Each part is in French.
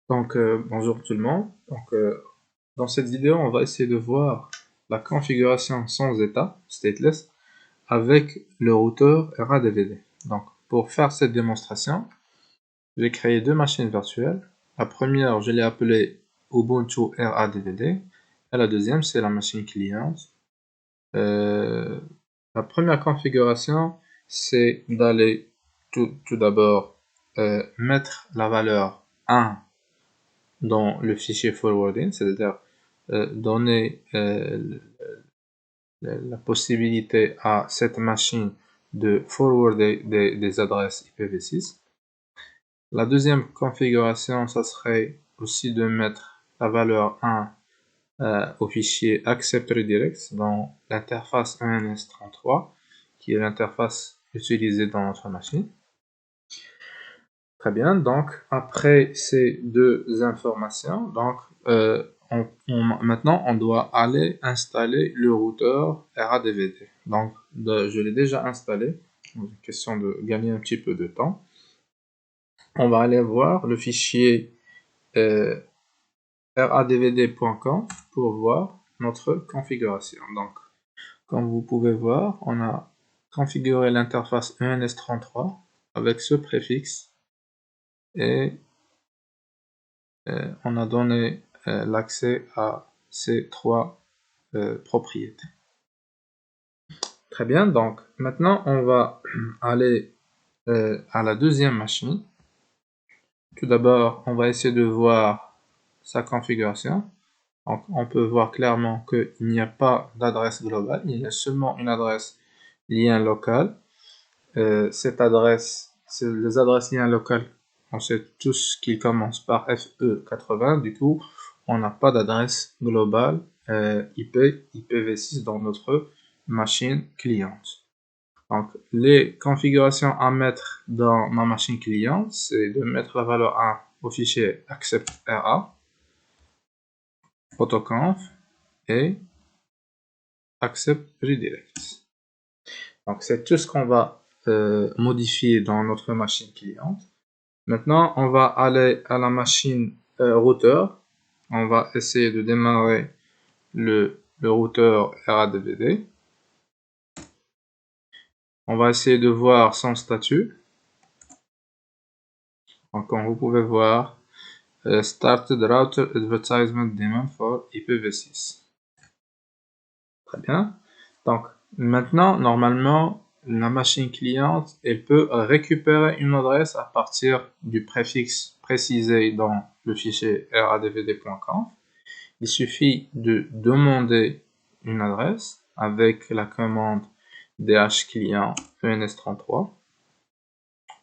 Bonjour tout le monde. Dans cette vidéo, on va essayer de voir la configuration sans état, stateless, avec le routeur RADVD. Donc, pour faire cette démonstration, j'ai créé deux machines virtuelles. La première, je l'ai appelée Ubuntu RADVD, et la deuxième, c'est la machine cliente. La première configuration, c'est d'aller tout d'abord mettre la valeur 1 dans le fichier forwarding, c'est-à-dire donner la possibilité à cette machine de forwarder des adresses IPv6. La deuxième configuration, ça serait aussi de mettre la valeur 1 au fichier accept redirect dans l'interface ENS33, qui est l'interface utilisée dans notre machine. Très bien, donc après ces deux informations, maintenant on doit aller installer le routeur RADVD. Donc je l'ai déjà installé, question de gagner un petit peu de temps. On va aller voir le fichier radvd.com pour voir notre configuration. Donc comme vous pouvez voir, on a configuré l'interface ENS33 avec ce préfixe et on a donné l'accès à ces trois propriétés. Très bien, donc maintenant on va aller à la deuxième machine. Tout d'abord, on va essayer de voir sa configuration. Donc on peut voir clairement qu'il n'y a pas d'adresse globale, il y a seulement une adresse lien local. Cette adresse, c'est les adresses liens locales, on sait tous qu'ils commencent par FE80, du coup on n'a pas d'adresse globale IPv6 dans notre machine cliente. Donc les configurations à mettre dans ma machine cliente, c'est de mettre la valeur 1 au fichier accept.ra, autoconf et accept redirect. Donc c'est tout ce qu'on va modifier dans notre machine cliente. Maintenant, on va aller à la machine routeur. On va essayer de démarrer le routeur RADVD. On va essayer de voir son statut. Donc, comme vous pouvez voir, Started Router Advertisement Demand for IPv6. Très bien. Donc, maintenant, normalement, la machine cliente, elle peut récupérer une adresse à partir du préfixe précisé dans le fichier radvd.conf. Il suffit de demander une adresse avec la commande dhclient ens33.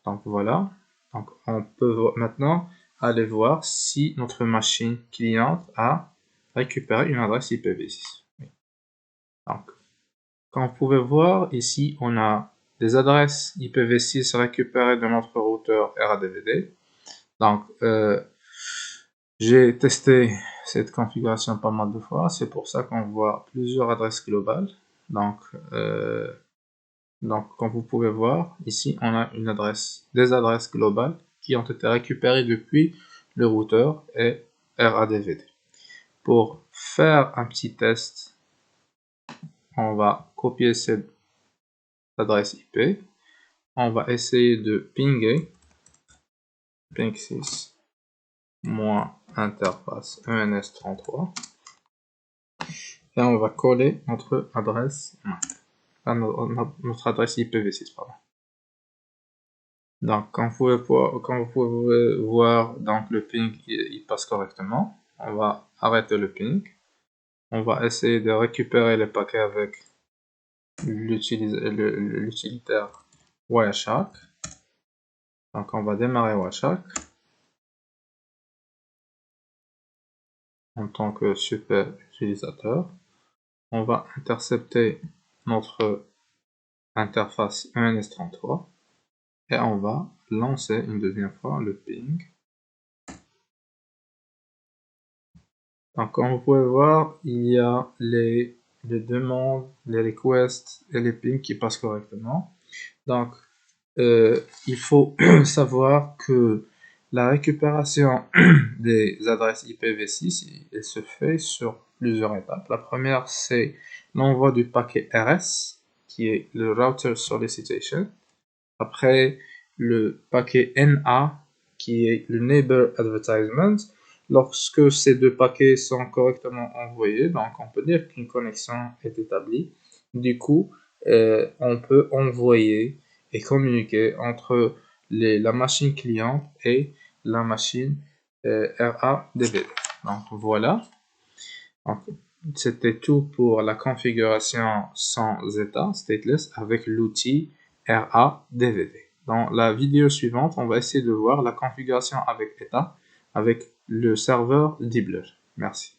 Donc voilà. Donc on peut maintenant aller voir si notre machine cliente a récupéré une adresse IPv6. Donc, comme vous pouvez voir ici, on a des adresses IPv6 récupérées de notre routeur RADVD. Donc j'ai testé cette configuration pas mal de fois, c'est pour ça qu'on voit plusieurs adresses globales. Donc comme vous pouvez voir, ici on a des adresses globales qui ont été récupérées depuis le routeur et RADVD. Pour faire un petit test, on va copier cette adresse IP, on va essayer de pinguer ping 6 moins interface ENS33 et on va coller notre adresse notre adresse IPv6, pardon. Donc, comme vous pouvez voir, donc le ping il passe correctement. On va arrêter le ping. On va essayer de récupérer les paquets avec l'utilitaire Wireshark. Donc, on va démarrer Wireshark en tant que super utilisateur. On va intercepter notre interface ENS33 et on va lancer une deuxième fois le ping. Donc, comme vous pouvez voir, il y a les demandes, les requests et les pings qui passent correctement. Donc, il faut savoir que La récupération des adresses IPv6, elle se fait sur plusieurs étapes. La première, c'est l'envoi du paquet RS, qui est le Router Solicitation. Après, le paquet NA, qui est le Neighbor Advertisement. Lorsque ces deux paquets sont correctement envoyés, donc on peut dire qu'une connexion est établie. Du coup, on peut envoyer et communiquer entre la machine cliente et la machine RADV. Donc voilà. C'était tout pour la configuration sans état, stateless, avec l'outil RADVD. Dans la vidéo suivante, on va essayer de voir la configuration avec état avec le serveur Dibbler. Merci.